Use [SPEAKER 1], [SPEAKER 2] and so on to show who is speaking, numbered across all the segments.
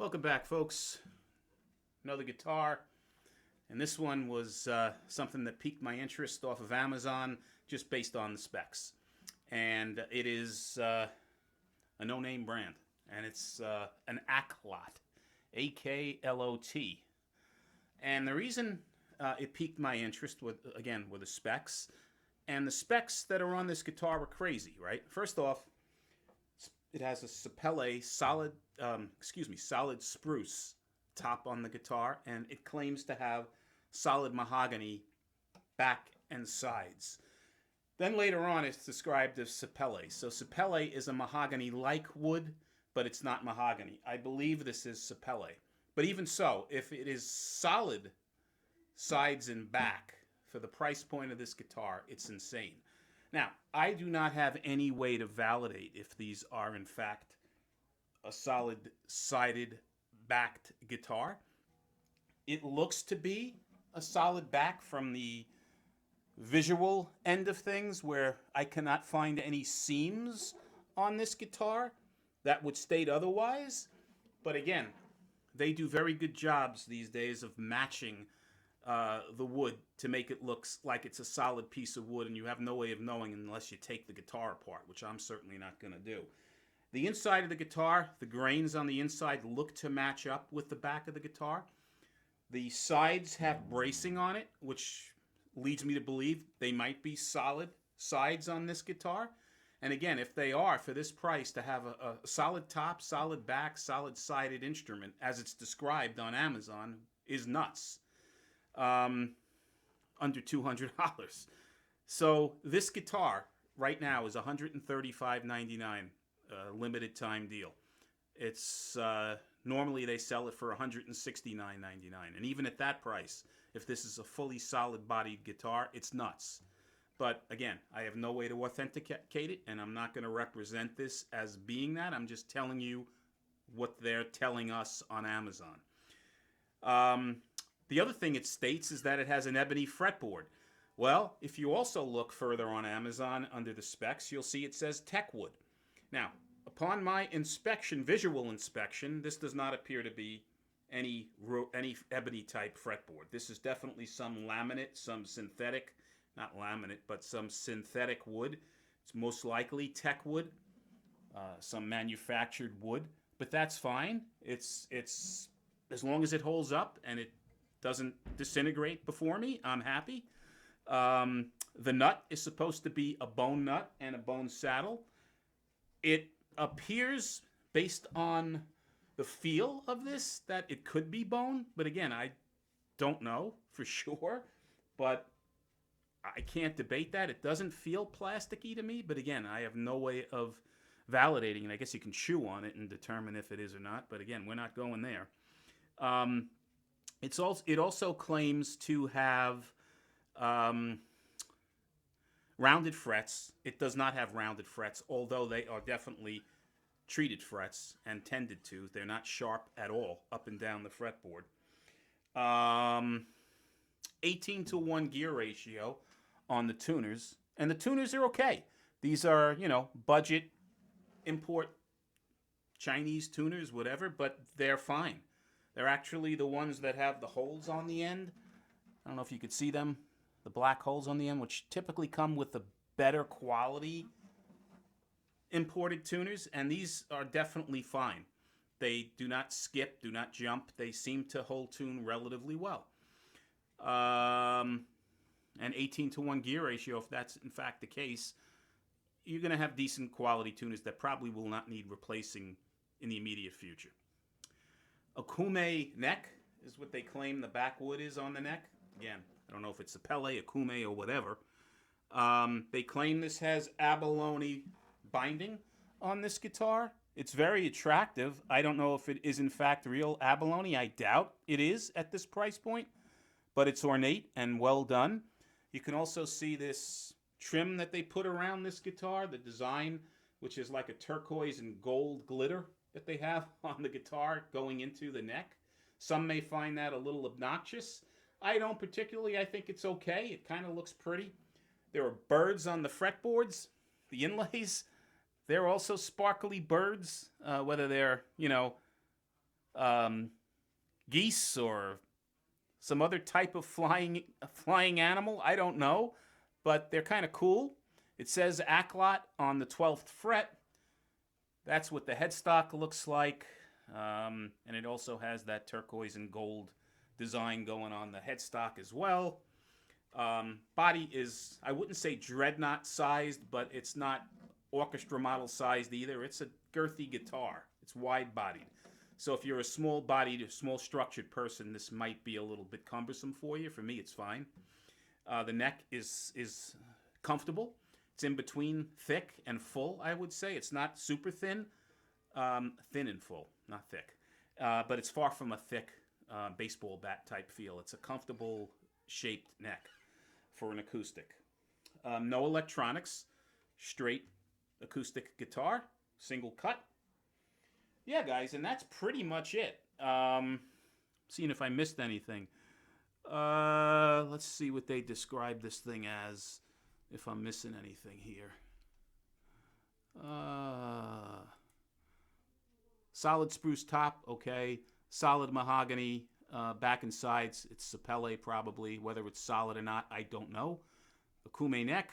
[SPEAKER 1] Welcome back, folks. Another guitar, and this one was something that piqued my interest off of Amazon just based on the specs. And it is a no-name brand, and it's an Aklot, A-K-L-O-T. And the reason it piqued my interest, were the specs. And the specs that are on this guitar were crazy, right? First off, it has a Sapele solid spruce top on the guitar, and it claims to have solid mahogany back and sides. Then later on, it's described as Sapele. So Sapele is a mahogany-like wood, but it's not mahogany. I believe this is Sapele. But even so, if it is solid sides and back for the price point of this guitar, it's insane. Now, I do not have any way to validate if these are in fact a solid sided backed guitar. It looks to be a solid back from the visual end of things, where I cannot find any seams on this guitar that would state otherwise. But again, they do very good jobs these days of matching the wood to make it look like it's a solid piece of wood, and you have no way of knowing unless you take the guitar apart, which I'm certainly not going to do. The inside of the guitar, the grains on the inside look to match up with the back of the guitar. The sides have bracing on it, which leads me to believe they might be solid sides on this guitar. And again, if they are, for this price, to have a solid top, solid back, solid sided instrument, as it's described on Amazon, is nuts. Under $200. So this guitar right now is $135.99, limited time deal. It's normally they sell it for $169.99, and even at that price, if this is a fully solid bodied guitar, it's nuts. But again, I have no way to authenticate it, and I'm not going to represent this as being that. I'm just telling you what they're telling us on Amazon. The other thing it states is that it has an ebony fretboard. Well, if you also look further on Amazon under the specs, you'll see it says Techwood. Now, upon my inspection, visual inspection, this does not appear to be any ebony type fretboard. This is definitely some laminate, some synthetic, not laminate, but some synthetic wood. It's most likely Techwood, some manufactured wood, but that's fine. It's as long as it holds up and it doesn't disintegrate before me, I'm happy. The nut is supposed to be a bone nut and a bone saddle. It appears, based on the feel of this, that it could be bone, but again, I don't know for sure, but I can't debate that. It doesn't feel plasticky to me, but again, I have no way of validating, and I guess you can chew on it and determine if it is or not, but again, we're not going there. It also claims to have rounded frets. It does not have rounded frets, although they are definitely treated frets and tended to. They're not sharp at all up and down the fretboard. 18-to-1 gear ratio on the tuners, and the tuners are okay. These are, budget import Chinese tuners, whatever, but they're fine. They're actually the ones that have the holes on the end. I don't know if you could see them, the black holes on the end, which typically come with the better quality imported tuners, and these are definitely fine. They do not skip, do not jump. They seem to hold tune relatively well. And 18-to-1 gear ratio, if that's in fact the case, you're going to have decent quality tuners that probably will not need replacing in the immediate future. Akume neck is what they claim the backwood is on the neck. Again, I don't know if it's a Pele, Akume, or whatever. They claim this has abalone binding on this guitar. It's very attractive. I don't know if it is in fact real abalone. I doubt it is at this price point, but it's ornate and well done. You can also see this trim that they put around this guitar, the design, which is like a turquoise and gold glitter that they have on the guitar going into the neck. Some may find that a little obnoxious. I don't particularly. I think it's okay. It kind of looks pretty. There are birds on the fretboards, the inlays. They're also sparkly birds, whether they're, geese or some other type of flying animal. I don't know, but they're kind of cool. It says Aklot on the 12th fret. That's what the headstock looks like. And it also has that turquoise and gold design going on the headstock as well. Body is, I wouldn't say dreadnought sized, but it's not orchestra model sized either. It's a girthy guitar. It's wide bodied. So if you're a small bodied, small structured person, this might be a little bit cumbersome for you. For me, it's fine. The neck is comfortable. It's in between thick and full, I would say. It's not super thin. Thin and full, not thick. But it's far from a thick baseball bat type feel. It's a comfortable shaped neck for an acoustic. No electronics, straight acoustic guitar, single cut. Yeah, guys, and that's pretty much it. Seeing if I missed anything. Let's see what they describe this thing as, if I'm missing anything here. Solid spruce top, okay. Solid mahogany, back and sides. It's sapele probably. Whether it's solid or not, I don't know. Akume neck,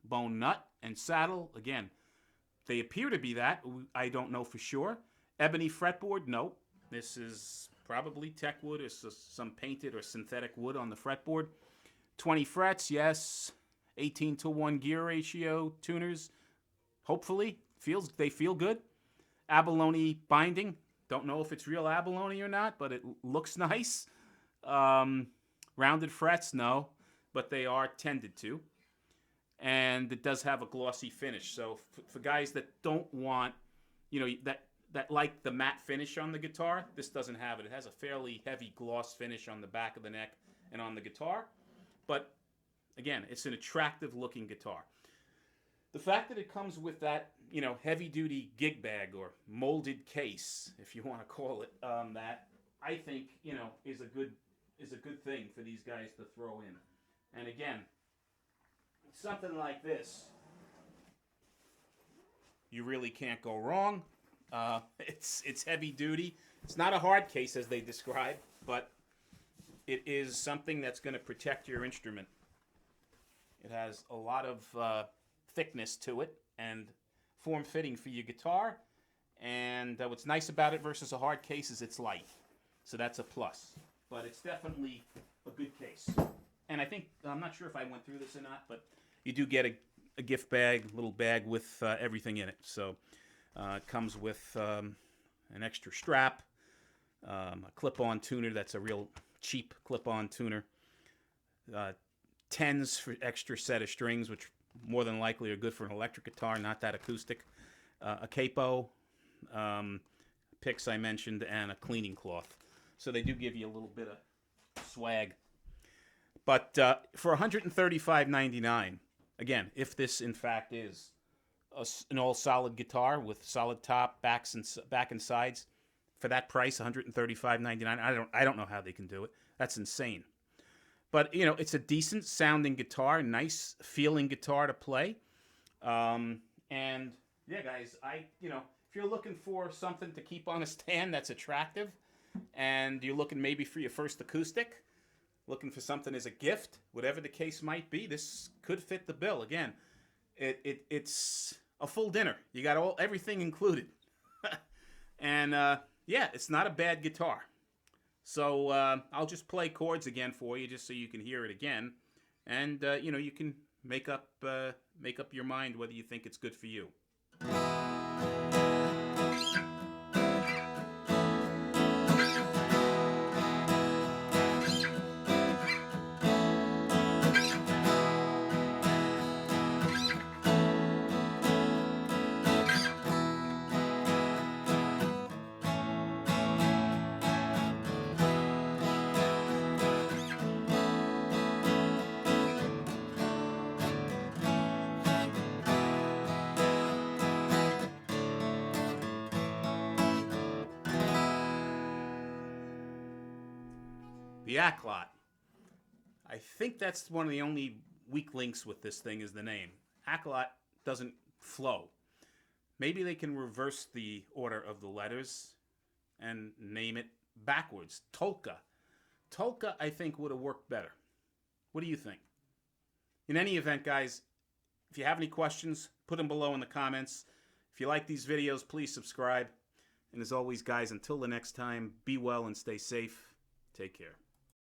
[SPEAKER 1] bone nut, and saddle. Again, they appear to be that. I don't know for sure. Ebony fretboard, nope. This is probably tech wood or some painted or synthetic wood on the fretboard. 20 frets, yes. 18:1 gear ratio tuners. Hopefully, they feel good. Abalone binding. Don't know if it's real abalone or not, but it looks nice. Rounded frets, no, but they are tended to. And it does have a glossy finish. So for guys that don't want, that like the matte finish on the guitar, this doesn't have it. It has a fairly heavy gloss finish on the back of the neck and on the guitar. But again, it's an attractive looking guitar. The fact that it comes with that, heavy duty gig bag or molded case, if you want to call it that, I think, is a good thing for these guys to throw in. And again, something like this, you really can't go wrong. It's heavy duty. It's not a hard case as they describe, but it is something that's going to protect your instrument. It has a lot of thickness to it and form-fitting for your guitar. And what's nice about it versus a hard case is it's light. So that's a plus. But it's definitely a good case. And I think, I'm not sure if I went through this or not, but you do get a gift bag, little bag with everything in it. So it comes with an extra strap, a clip-on tuner. That's a real cheap clip-on tuner. 10s for extra set of strings, which more than likely are good for an electric guitar, not that acoustic. A capo, picks I mentioned, and a cleaning cloth. So they do give you a little bit of swag. But for $135.99, again, if this in fact is an all-solid guitar with solid top, back and sides, for that price, $135.99, I don't know how they can do it. That's insane. But, it's a decent sounding guitar, nice feeling guitar to play. And, yeah, guys, if you're looking for something to keep on a stand that's attractive, and you're looking maybe for your first acoustic, looking for something as a gift, whatever the case might be, this could fit the bill. Again, it's a full dinner. You got everything included. And, yeah, it's not a bad guitar. So I'll just play chords again for you, just so you can hear it again, and you can make up your mind whether you think it's good for you. The Aklot. I think that's one of the only weak links with this thing is the name. Aklot doesn't flow. Maybe they can reverse the order of the letters and name it backwards. Tolka. Tolka, I think, would have worked better. What do you think? In any event, guys, if you have any questions, put them below in the comments. If you like these videos, please subscribe. And as always, guys, until the next time, be well and stay safe. Take care.